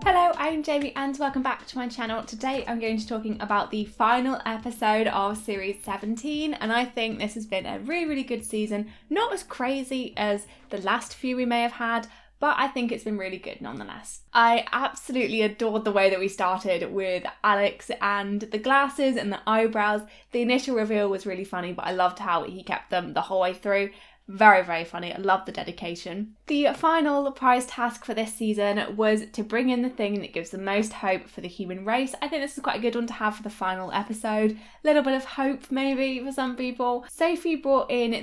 Hello, I'm Jamie and welcome back to my channel. Today I'm going to be talking about the final episode of Series 17 and I think this has been a really good season. Not as crazy as the last few we may have had, but I think it's been really good nonetheless. I absolutely adored the way that we started with Alex and the glasses and the eyebrows. The initial reveal was really funny, but I loved how he kept them the whole way through. Very funny. I love the dedication. The final prize task for this season was to bring in the thing that gives the most hope for the human race. I think this is quite a good one to have for the final episode. A little bit of hope maybe for some people. Sophie brought in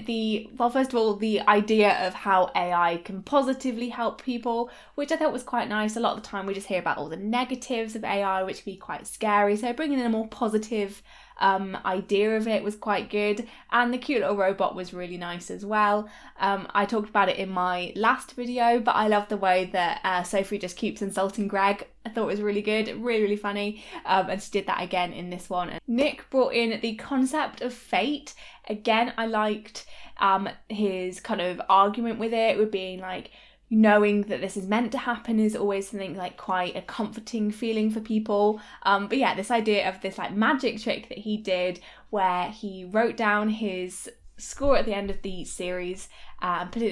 first of all, the idea of how AI can positively help people, which I thought was quite nice. A lot of the time we just hear about all the negatives of AI, which can be quite scary. So bringing in a more positive idea of it was quite good, and the cute little robot was really nice as well. I talked about it in my last video, but I love the way that Sophie just keeps insulting Greg. I thought it was really good, really funny, and she did that again in this one. Nick brought in the concept of fate. Again, I liked his kind of argument with it, with being like, knowing that this is meant to happen is always something like quite a comforting feeling for people. But yeah, this idea of this like magic trick that he did where he wrote down his score at the end of the series and put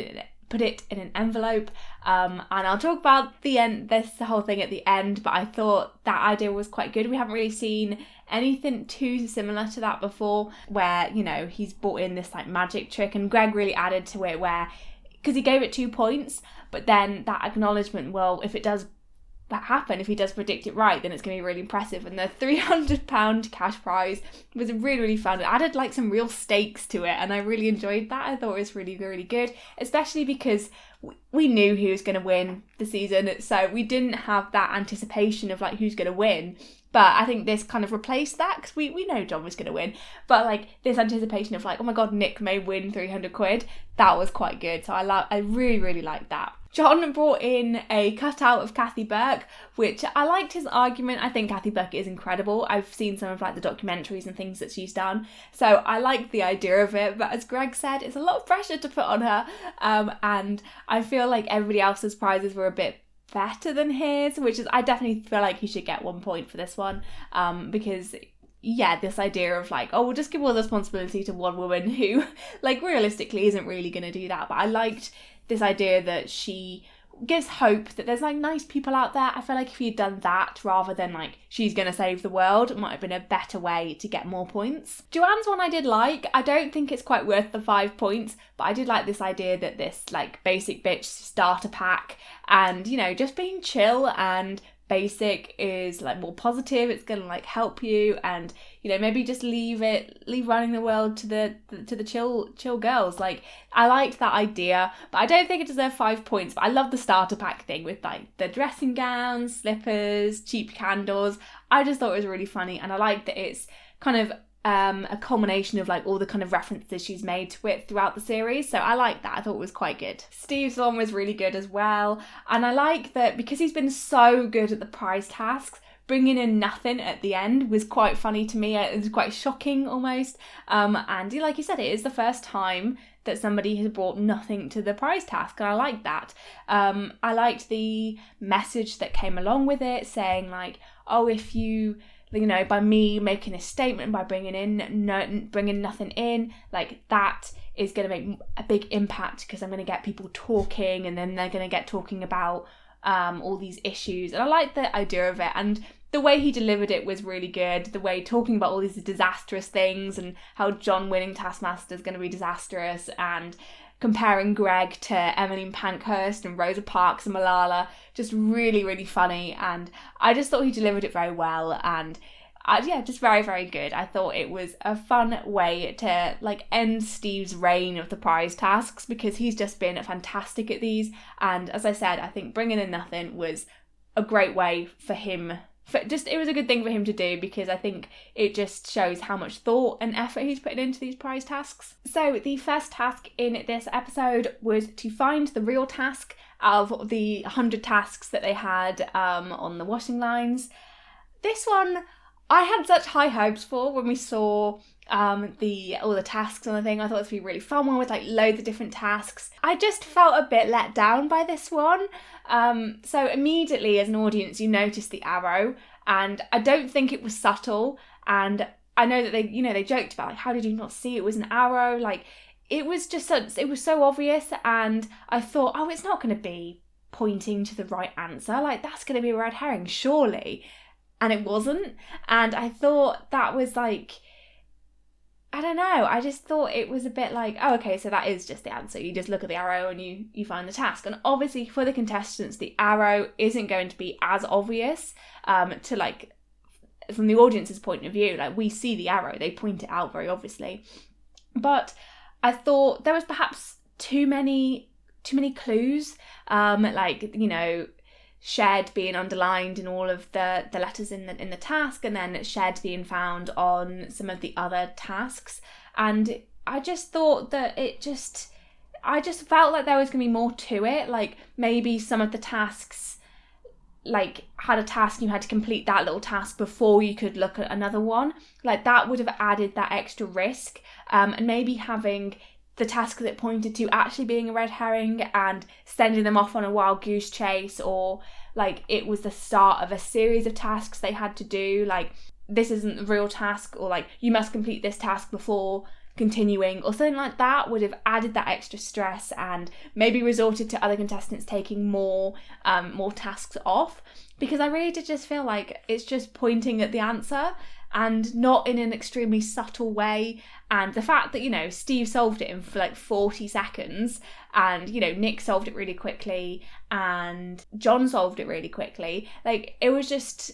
it in an envelope. And I'll talk about the whole thing at the end, but I thought that idea was quite good. We haven't really seen anything too similar to that before, where, you know, he's brought in this like magic trick, and Greg really added to it because he gave it 2 points, but then that acknowledgement, well, if it does happen, if he does predict it right, then it's going to be really impressive. And the £300 cash prize was really fun. It added like some real stakes to it, and I really enjoyed that. I thought it was really good, especially because we knew who was going to win the season, so we didn't have that anticipation of like who's going to win. But I think this kind of replaced that, because we know John was going to win. But like this anticipation of like, oh my god, Nick may win £300, that was quite good. So I really liked that. John brought in a cutout of Kathy Burke, which I liked his argument. I think Kathy Burke is incredible. I've seen some of like the documentaries and things that she's done, so I liked the idea of it. But as Greg said, it's a lot of pressure to put on her, and I feel like everybody else's prizes were a bit better than his, which is, I definitely feel like he should get 1 point for this one, because yeah, this idea of like, oh, we'll just give all the responsibility to one woman who like realistically isn't really going to do that. But I liked this idea that she gives hope that there's like nice people out there. I feel like if he'd done that rather than like she's gonna save the world, it might have been a better way to get more points. Joanne's one I did like. I don't think it's quite worth the 5 points, but I did like this idea that this like basic bitch starter pack, and you know, just being chill and basic is like more positive. It's gonna like help you, and you know, maybe just leave running the world to the chill girls. Like, I liked that idea, but I don't think it deserved 5 points. But I love the starter pack thing with like the dressing gowns, slippers, cheap candles. I just thought it was really funny, and I like that it's kind of a culmination of like all the kind of references she's made to it throughout the series. So I like that. I thought it was quite good. Steve's one was really good as well, and I like that because he's been so good at the prize tasks, bringing in nothing at the end was quite funny to me. It was quite shocking almost, and like you said, it is the first time that somebody has brought nothing to the prize task, and I like that. I liked the message that came along with it, saying like, oh, if you know, by me making a statement, by bringing nothing in, like that is going to make a big impact, because I'm going to get people talking, and then they're going to get talking about all these issues. And I like the idea of it, and the way he delivered it was really good. The way talking about all these disastrous things and how John winning Taskmaster is going to be disastrous, and comparing Greg to Emmeline Pankhurst and Rosa Parks and Malala, just really funny. And I just thought he delivered it very well, and yeah, just very good. I thought it was a fun way to like end Steve's reign of the prize tasks, because he's just been fantastic at these. And as I said, I think bringing in nothing was a great way for him. It was a good thing for him to do, because I think it just shows how much thought and effort he's putting into these prize tasks. So the first task in this episode was to find the real task of the 100 tasks that they had on the washing lines. This one I had such high hopes for when we saw all the tasks on the thing. I thought it would be a really fun one with like loads of different tasks. I just felt a bit let down by this one. So immediately as an audience, you notice the arrow, and I don't think it was subtle. And I know that they joked about like, how did you not see it was an arrow? Like, it was so obvious, and I thought, oh, it's not going to be pointing to the right answer. Like, that's going to be a red herring, surely. And it wasn't. And I thought that was like, I don't know. I just thought it was a bit like, oh, okay, so that is just the answer. You just look at the arrow and you find the task. And obviously for the contestants, the arrow isn't going to be as obvious to like, from the audience's point of view. Like, we see the arrow, they point it out very obviously. But I thought there was perhaps too many clues, like, you know, shed being underlined in all of the letters in the task, and then shed being found on some of the other tasks. And I just thought that I just felt like there was going to be more to it. Like, maybe some of the tasks like had a task and you had to complete that little task before you could look at another one. Like, that would have added that extra risk, and maybe having the task that it pointed to actually being a red herring and sending them off on a wild goose chase, or like it was the start of a series of tasks they had to do, like this isn't the real task, or like you must complete this task before continuing, or something like that would have added that extra stress, and maybe resorted to other contestants taking more tasks off, because I really did just feel like it's just pointing at the answer and not in an extremely subtle way. And the fact that, you know, Steve solved it in for like 40 seconds, and, you know, Nick solved it really quickly, and John solved it really quickly, like, it was just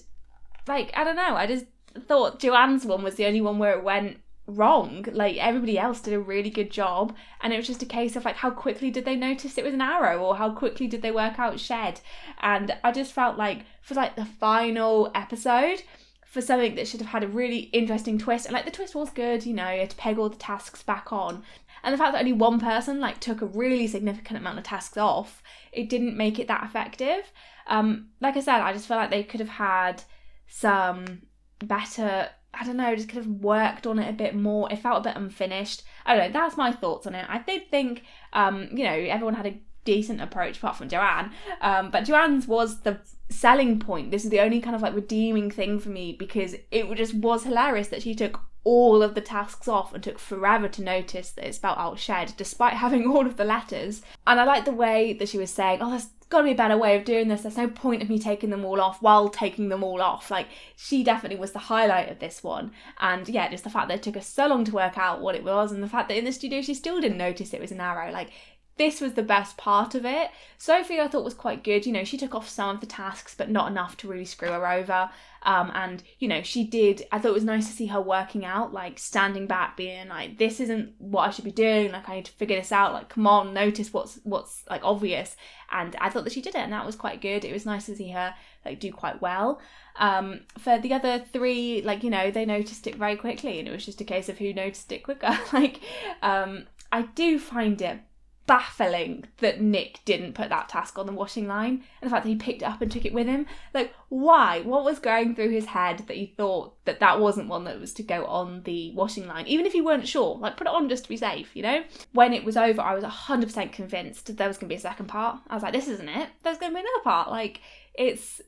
like, I don't know, I just thought Joanne's one was the only one where it went wrong. Like, everybody else did a really good job, and it was just a case of like, how quickly did they notice it was an arrow, or how quickly did they work out shed. And I just felt like for like the final episode, for something that should have had a really interesting twist, and like the twist was good, you know, you had to peg all the tasks back on, and the fact that only one person like took a really significant amount of tasks off, it didn't make it that effective. Like I said, I just feel like they could have had some better, I don't know, just could have worked on it a bit more. It felt a bit unfinished. I don't know, that's my thoughts on it. I did think, you know, everyone had a decent approach apart from Joanne, but Joanne's was the selling point. This is the only kind of like redeeming thing for me, because it just was hilarious that she took all of the tasks off and took forever to notice that it spelled out shed, despite having all of the letters. And I like the way that she was saying, oh, there's got to be a better way of doing this, there's no point of me taking them all off while taking them all off. Like, she definitely was the highlight of this one. And yeah, just the fact that it took her so long to work out what it was, and the fact that in the studio she still didn't notice it was an arrow, like, this was the best part of it. Sophie, I thought, was quite good. You know, she took off some of the tasks, but not enough to really screw her over. And, you know, I thought it was nice to see her working out, like, standing back, being like, this isn't what I should be doing. Like, I need to figure this out. Like, come on, notice what's like, obvious. And I thought that she did it, and that was quite good. It was nice to see her, like, do quite well. For the other three, like, you know, they noticed it very quickly, and it was just a case of who noticed it quicker. Like, I do find it baffling that Nick didn't put that task on the washing line, and the fact that he picked it up and took it with him. Like, why? What was going through his head that he thought that that wasn't one that was to go on the washing line? Even if you weren't sure, like, put it on just to be safe, you know? When it was over, I was 100% convinced there was going to be a second part. I was like, this isn't it. There's going to be another part. Like, it's,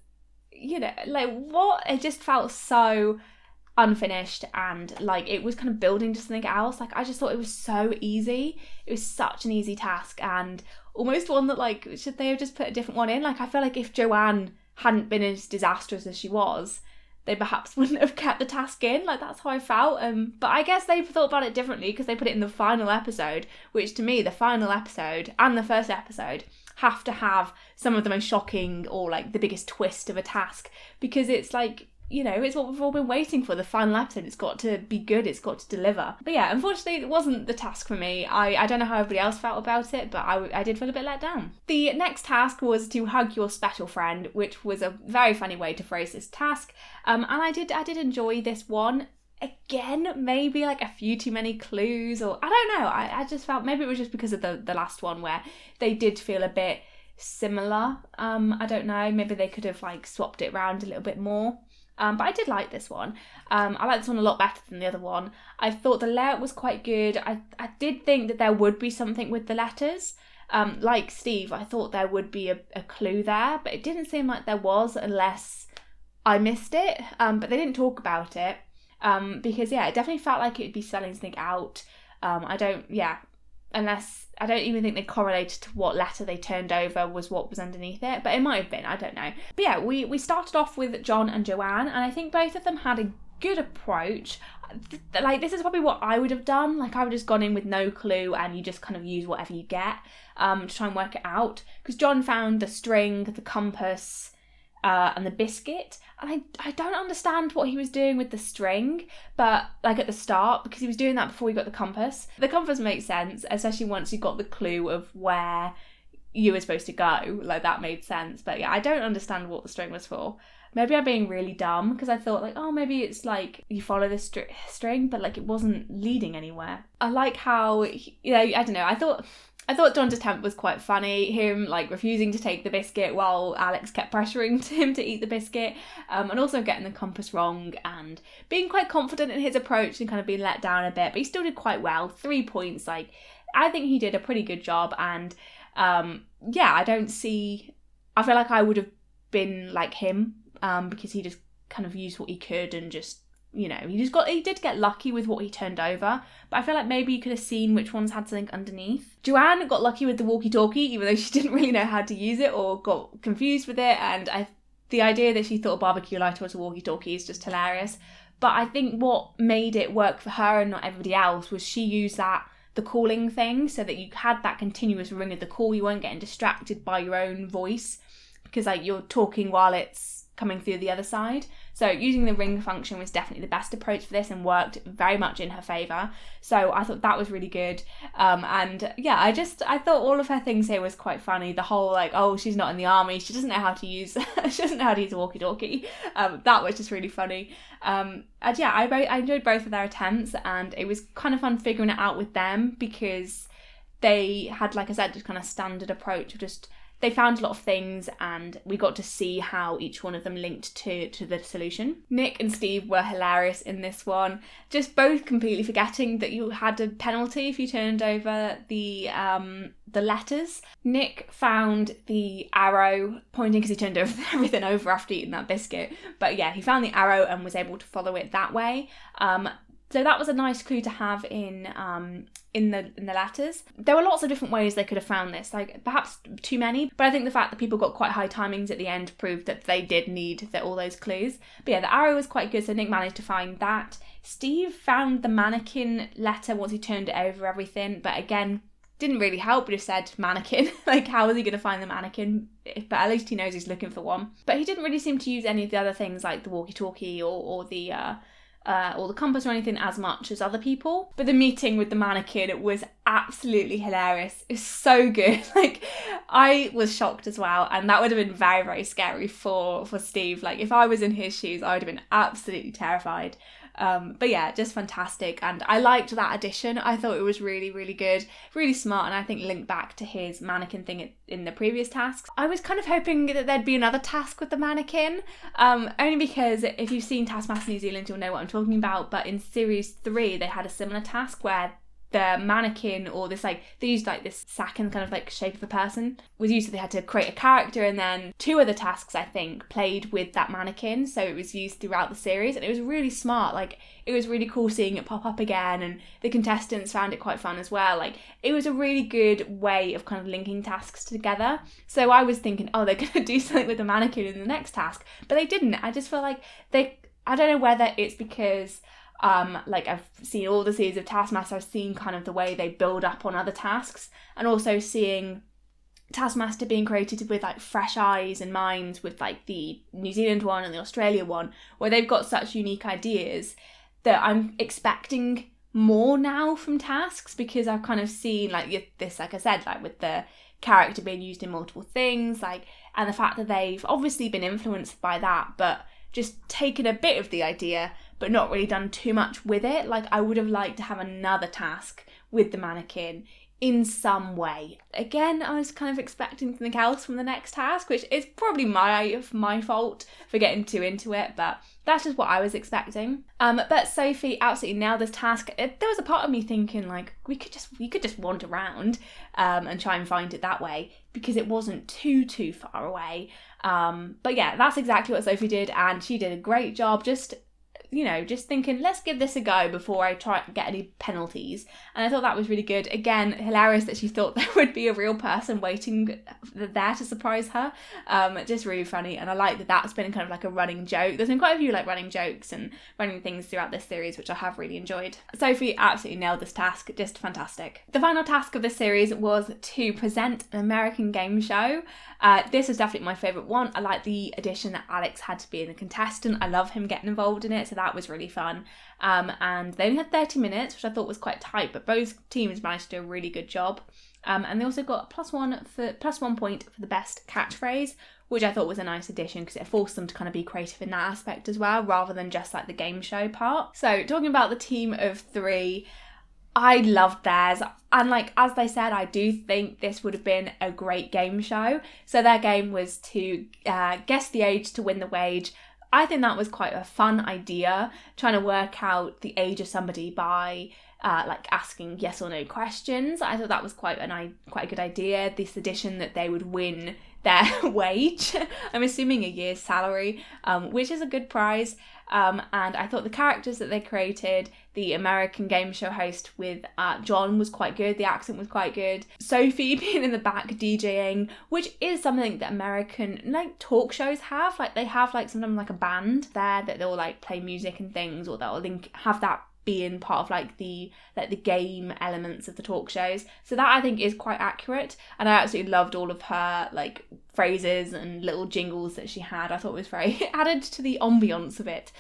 you know, like, what? It just felt so unfinished, and like it was kind of building to something else. Like, I just thought it was so easy. It was such an easy task, and almost one that, like, should they have just put a different one in? Like, I feel like if Joanne hadn't been as disastrous as she was, they perhaps wouldn't have kept the task in. Like, that's how I felt. But I guess they thought about it differently, because they put it in the final episode, which to me, the final episode and the first episode have to have some of the most shocking, or like the biggest twist of a task, because it's like, you know, it's what we've all been waiting for. The final episode, it's got to be good, it's got to deliver. But yeah, unfortunately, it wasn't the task for me. I don't know how everybody else felt about it, but I did feel a bit let down. The next task was to hug your special friend, which was a very funny way to phrase this task. And I did enjoy this one. Again, maybe like a few too many clues, or I don't know. I just felt maybe it was just because of the last one where they did feel a bit similar. I don't know. Maybe they could have like swapped it around a little bit more. But I did like this one. I like this one a lot better than the other one. I thought the layout was quite good. I did think that there would be something with the letters. Like Steve, I thought there would be a clue there, but it didn't seem like there was unless I missed it. But they didn't talk about it because, yeah, it definitely felt like it would be spelling something out. I don't even think they correlated to what letter they turned over was what was underneath it, but it might have been, I don't know. But yeah, we started off with John and Joanne, and I think both of them had a good approach. Like, this is probably what I would have done. Like, I would have just gone in with no clue, and you just kind of use whatever you get to try and work it out. Because John found the string, the compass, and the biscuit, and I don't understand what he was doing with the string, but like at the start, because he was doing that before we got the compass. The compass makes sense, especially once you got the clue of where you were supposed to go. Like, that made sense. But yeah, I don't understand what the string was for. Maybe I'm being really dumb, because I thought like, oh, maybe it's like you follow the string, but like it wasn't leading anywhere. I like how, I don't know, I thought John's attempt was quite funny, him like refusing to take the biscuit while Alex kept pressuring him to eat the biscuit, and also getting the compass wrong and being quite confident in his approach and kind of being let down a bit, but he still did quite well. 3 points. Like, I think he did a pretty good job, and I feel like I would have been like him, because he just kind of used what he could and just, he did get lucky with what he turned over, but I feel like maybe you could have seen which ones had something underneath. Joanne got lucky with the walkie-talkie, even though she didn't really know how to use it or got confused with it, and the idea that she thought a barbecue lighter was a walkie-talkie is just hilarious. But I think what made it work for her and not everybody else was she used the calling thing, so that you had that continuous ring of the call. You weren't getting distracted by your own voice, because like you're talking while it's coming through the other side. So using the ring function was definitely the best approach for this and worked very much in her favour. So I thought that was really good. And yeah, I thought all of her things here was quite funny. The whole like, oh, she's not in the army, she doesn't know how to use a walkie-talkie. That was just really funny. And yeah, I enjoyed both of their attempts, and it was kind of fun figuring it out with them, because they had, like I said, just kind of standard approach of just, they found a lot of things, and we got to see how each one of them linked to the solution. Nick and Steve were hilarious in this one, just both completely forgetting that you had a penalty if you turned over the letters. Nick found the arrow pointing, because he turned everything over after eating that biscuit. But yeah, he found the arrow and was able to follow it that way. So that was a nice clue to have in the letters. There were lots of different ways they could have found this, like perhaps too many, but I think the fact that people got quite high timings at the end proved that they did need all those clues. But yeah, the arrow was quite good, so Nick managed to find that. Steve found the mannequin letter once he turned it over everything, but again, didn't really help, just said mannequin. Like, how was he going to find the mannequin? But at least he knows he's looking for one. But he didn't really seem to use any of the other things like the walkie-talkie or the compass or anything as much as other people. But the meeting with the mannequin, it was absolutely hilarious. It was so good. Like, I was shocked as well, and that would have been very, very scary for Steve. Like, if I was in his shoes, I would have been absolutely terrified. But yeah, just fantastic, and I liked that addition. I thought it was really, really good, really smart, and I think linked back to his mannequin thing in the previous tasks. I was kind of hoping that there'd be another task with the mannequin, only because if you've seen Taskmaster New Zealand, you'll know what I'm talking about, but in Series 3, they had a similar task where the mannequin, or this, like, they used like this sack in kind of like shape of a person, was used, so they had to create a character, and then 2 other tasks, I think, played with that mannequin, so it was used throughout the series, and it was really smart. Like, it was really cool seeing it pop up again, and the contestants found it quite fun as well. Like, it was a really good way of kind of linking tasks together. So I was thinking, oh, they're gonna do something with the mannequin in the next task, but they didn't. I just feel like I don't know whether it's because like, I've seen all the series of Taskmaster, I've seen kind of the way they build up on other tasks, and also seeing Taskmaster being created with like fresh eyes and minds with like the New Zealand one and the Australia one, where they've got such unique ideas that I'm expecting more now from tasks, because I've kind of seen like this, like I said, like with the character being used in multiple things, like, and the fact that they've obviously been influenced by that, but just taken a bit of the idea but not really done too much with it. Like, I would have liked to have another task with the mannequin in some way. Again, I was kind of expecting something else from the next task, which is probably my fault for getting too into it, but that's just what I was expecting. But Sophie absolutely nailed this task. There was a part of me thinking, like, we could just wander around and try and find it that way, because it wasn't too far away. But yeah, that's exactly what Sophie did, and she did a great job. Just thinking, let's give this a go before I try and get any penalties. And I thought that was really good. Again, hilarious that she thought there would be a real person waiting there to surprise her. Just really funny. And I like that that's been kind of like a running joke. There's been quite a few like running jokes and running things throughout this series, which I have really enjoyed. Sophie absolutely nailed this task. Just fantastic. The final task of this series was to present an American game show. This was definitely my favourite one. I like the addition that Alex had to be in a contestant. I love him getting involved in it, so that was really fun. And they only had 30 minutes, which I thought was quite tight, but both teams managed to do a really good job. And they also got plus one point for the best catchphrase, which I thought was a nice addition because it forced them to kind of be creative in that aspect as well, rather than just like the game show part. So talking about the team of 3, I loved theirs, and like as they said, I do think this would have been a great game show. So their game was to guess the age to win the wage. I think that was quite a fun idea, trying to work out the age of somebody by like asking yes or no questions. I thought that was quite a good idea. This addition that they would win their wage, I'm assuming a year's salary, which is a good prize. And I thought the characters that they created, the American game show host with John was quite good, the accent was quite good. Sophie being in the back DJing, which is something that American like talk shows have. Like they have like sometimes like a band there that they'll like play music and things, or they'll have that being part of like the game elements of the talk shows. So that I think is quite accurate, and I absolutely loved all of her like phrases and little jingles that she had. I thought it was very added to the ambience of it,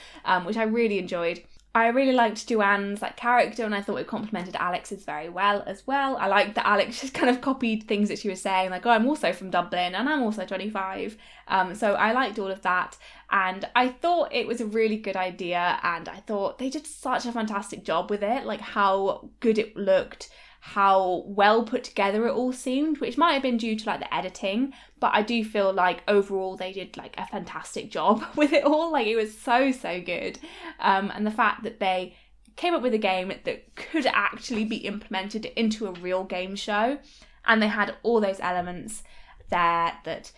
which I really enjoyed. I really liked Joanne's like character, and I thought it complemented Alex's very well as well. I liked that Alex just kind of copied things that she was saying, like, oh, I'm also from Dublin and I'm also 25. So I liked all of that, and I thought it was a really good idea, and I thought they did such a fantastic job with it, like how good it looked, how well put together it all seemed, which might have been due to like the editing, but I do feel like overall they did like a fantastic job with it all. Like it was so good, and the fact that they came up with a game that could actually be implemented into a real game show, and they had all those elements there that,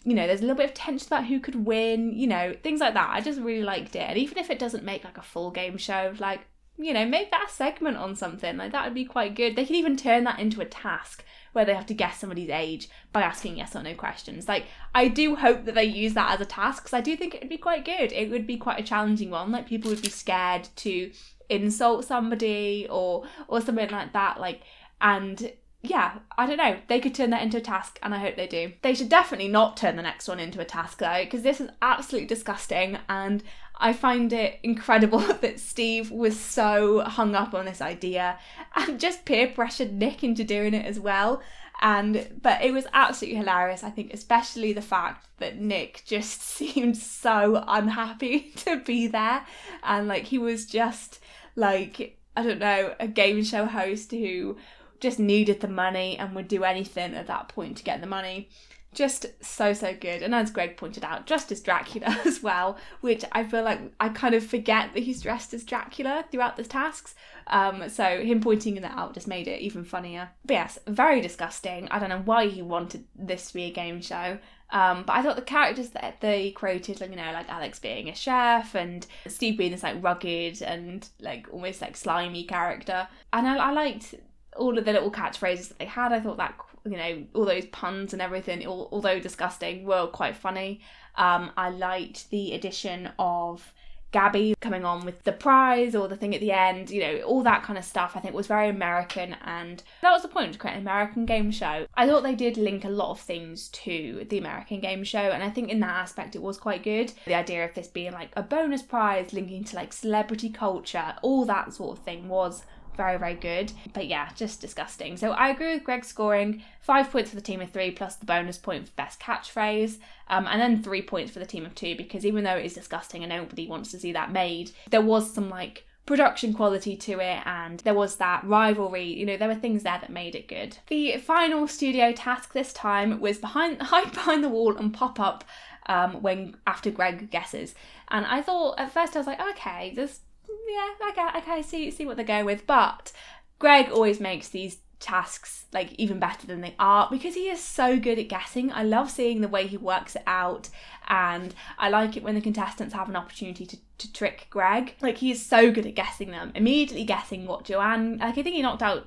you know, there's a little bit of tension about who could win, you know, things like that. I just really liked it. And even if it doesn't make like a full game show, like, you know, make that a segment on something, like that would be quite good. They could even turn that into a task where they have to guess somebody's age by asking yes or no questions. Like, I do hope that they use that as a task, because I do think it would be quite good. It would be quite a challenging one. Like, people would be scared to insult somebody or something like that. Like, and yeah, I don't know. They could turn that into a task, and I hope they do. They should definitely not turn the next one into a task, though, because this is absolutely disgusting, and I find it incredible that Steve was so hung up on this idea and just peer pressured Nick into doing it as well. But it was absolutely hilarious, I think, especially the fact that Nick just seemed so unhappy to be there, and like he was just like, I don't know, a game show host who just needed the money and would do anything at that point to get the money. Just so good. And as Greg pointed out, dressed as Dracula as well, which I feel like I kind of forget that he's dressed as Dracula throughout the tasks. So him pointing that out just made it even funnier. But yes, very disgusting. I don't know why he wanted this to be a game show. But I thought the characters that they created, like, you know, like Alex being a chef and Steve being this like rugged and like almost like slimy character. And I liked all of the little catchphrases that they had. I thought that, you know, all those puns and everything, although disgusting, were quite funny. I liked the addition of Gabby coming on with the prize or the thing at the end, you know, all that kind of stuff I think was very American, and that was the point, to create an American game show. I thought they did link a lot of things to the American game show, and I think in that aspect it was quite good. The idea of this being like a bonus prize linking to like celebrity culture, all that sort of thing was very good. But yeah, just disgusting. So I agree with Greg scoring 5 points for the team of 3 plus the bonus point for best catchphrase, and then 3 points for the team of 2, because even though it is disgusting and nobody wants to see that made, there was some like production quality to it, and there was that rivalry. You know, there were things there that made it good. The final studio task this time was hide behind the wall and pop up after Greg guesses. And I thought at first I was like, okay, I see what they're going with, but Greg always makes these tasks like even better than they are because he is so good at guessing. I love seeing the way he works it out, and I like it when the contestants have an opportunity to trick Greg. Like, he's so good at guessing them, immediately guessing what Joanne, like I think he knocked out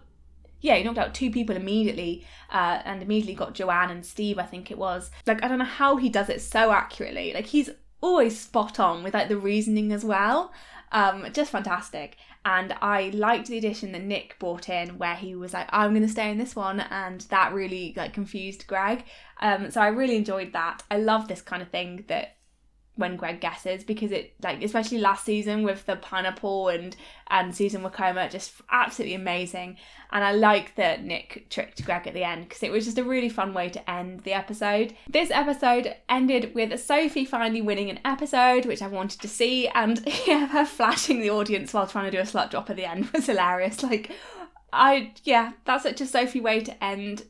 2 people immediately, and immediately got Joanne and Steve, I think it was. Like, I don't know how he does it so accurately. Like, he's always spot on with like the reasoning as well. Just fantastic. And I liked the addition that Nick brought in where he was like, I'm going to stay in this one, and that really like confused Greg. So I really enjoyed that. I love this kind of thing that when Greg guesses, because it, like, especially last season with the pineapple and Susan Wokoma, just absolutely amazing. And I like that Nick tricked Greg at the end because it was just a really fun way to end the episode. This episode ended with Sophie finally winning an episode, which I wanted to see, and her flashing the audience while trying to do a slut drop at the end was hilarious. Like, that's such a Sophie way to end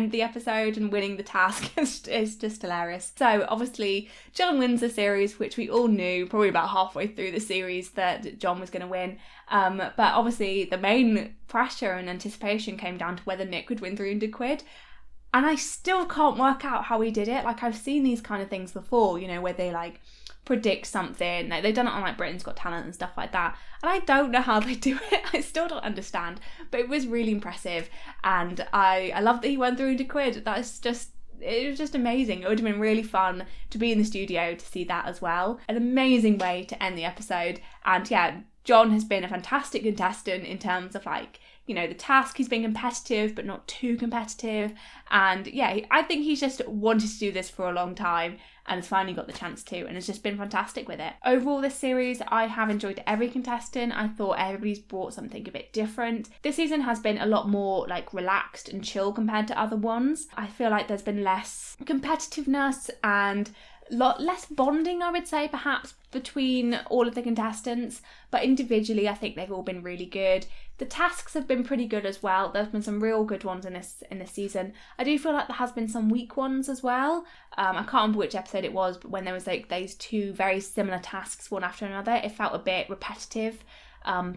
the episode, and winning the task is just hilarious. So obviously John wins the series, which we all knew probably about halfway through the series that John was going to win. But obviously the main pressure and anticipation came down to whether Nick would win £300. And I still can't work out how he did it. Like, I've seen these kind of things before, you know, where they like predict something. Like, they've done it on like Britain's Got Talent and stuff like that, and I don't know how they do it. I still don't understand, but it was really impressive, and I love that he won £300. It was just amazing. It would have been really fun to be in the studio to see that as well. An amazing way to end the episode. And yeah, John has been a fantastic contestant in terms of like, you know, the task. He's been competitive but not too competitive, and yeah, I think he's just wanted to do this for a long time and has finally got the chance to, and has just been fantastic with it. Overall, this series, I have enjoyed every contestant. I thought everybody's brought something a bit different. This season has been a lot more like relaxed and chill compared to other ones. I feel like there's been less competitiveness and lot less bonding, I would say, perhaps between all of the contestants, but individually I think they've all been really good. The tasks have been pretty good as well. There's been some real good ones in this season. I do feel like there has been some weak ones as well. I can't remember which episode it was, but when there was like those 2 very similar tasks one after another, it felt a bit repetitive.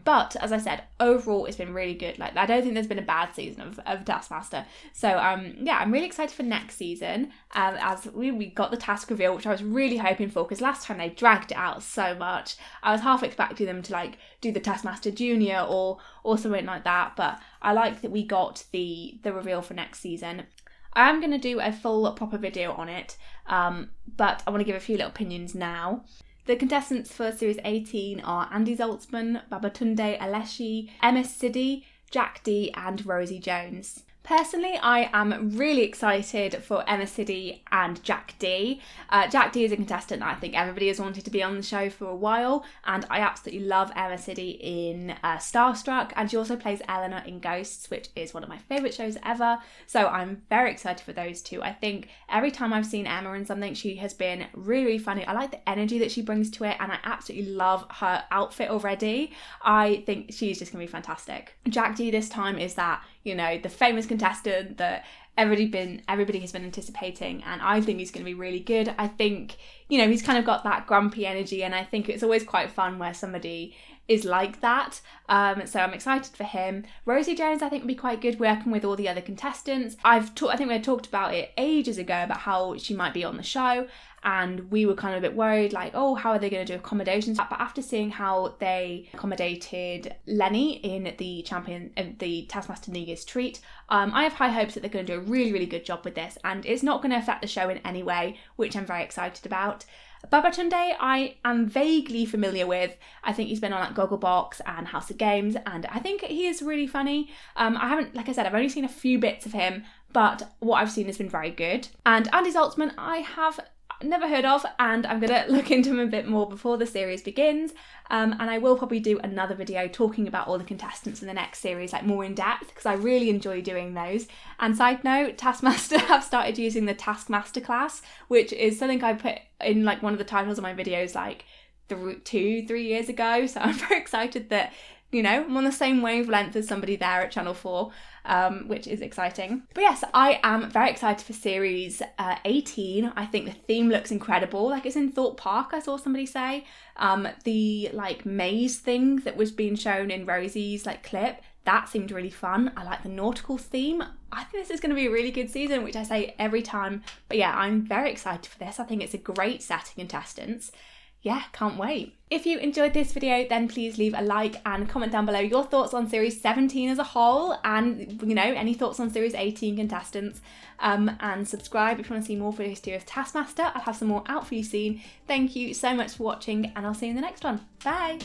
But as I said, overall it's been really good. Like, I don't think there's been a bad season of Taskmaster. So yeah, I'm really excited for next season, as we got the task reveal, which I was really hoping for, because last time they dragged it out so much. I was half expecting them to like do the Taskmaster Junior or something like that, but I like that we got the reveal for next season. I am going to do a full proper video on it, but I want to give a few little opinions now. The contestants for Series 18 are Andy Zaltzman, Babatunde, Aléshé, Emma Siddy, Jack D and Rosie Jones. Personally, I am really excited for Emma Siddy and Jack D. Jack D is a contestant that I think everybody has wanted to be on the show for a while, and I absolutely love Emma Siddy in Starstruck, and she also plays Eleanor in Ghosts, which is one of my favourite shows ever, so I'm very excited for those two. I think every time I've seen Emma in something, she has been really, really funny. I like the energy that she brings to it, and I absolutely love her outfit already. I think she's just going to be fantastic. Jack D this time is that, you know, the famous contestant that everybody has been anticipating, and I think he's going to be really good. I think, you know, he's kind of got that grumpy energy, and I think it's always quite fun where somebody is like that. So I'm excited for him. Rosie Jones, I think, will be quite good working with all the other contestants. I think we had talked about it ages ago about how she might be on the show, and we were kind of a bit worried, like, oh, how are they going to do accommodations? But after seeing how they accommodated Lenny in the Taskmaster New Year's treat, I have high hopes that they're going to do a really, really good job with this, and it's not going to affect the show in any way, which I'm very excited about. Babatunde, I am vaguely familiar with. I think he's been on like Gogglebox and House of Games, and I think he is really funny. I haven't, like I said, I've only seen a few bits of him, but what I've seen has been very good. And Andy Zaltzman, I have never heard of, and I'm going to look into him a bit more before the series begins, and I will probably do another video talking about all the contestants in the next series, like more in depth, because I really enjoy doing those. And side note, Taskmaster have started using the Taskmaster class, which is something I put in like one of the titles of my videos, like 3 years ago. So I'm very excited that, you know, I'm on the same wavelength as somebody there at Channel 4, which is exciting. But yes, I am very excited for series 18. I think the theme looks incredible. Like, it's in Thorpe Park, I saw somebody say. The like maze thing that was being shown in Rosie's like clip, that seemed really fun. I like the nautical theme. I think this is going to be a really good season, which I say every time. But yeah, I'm very excited for this. I think it's a great set of contestants. Yeah, can't wait. If you enjoyed this video, then please leave a like and comment down below your thoughts on series 17 as a whole, and, you know, any thoughts on series 18 contestants, and subscribe if you want to see more videos too of Taskmaster. I'll have some more out for you soon. Thank you so much for watching, and I'll see you in the next one. Bye.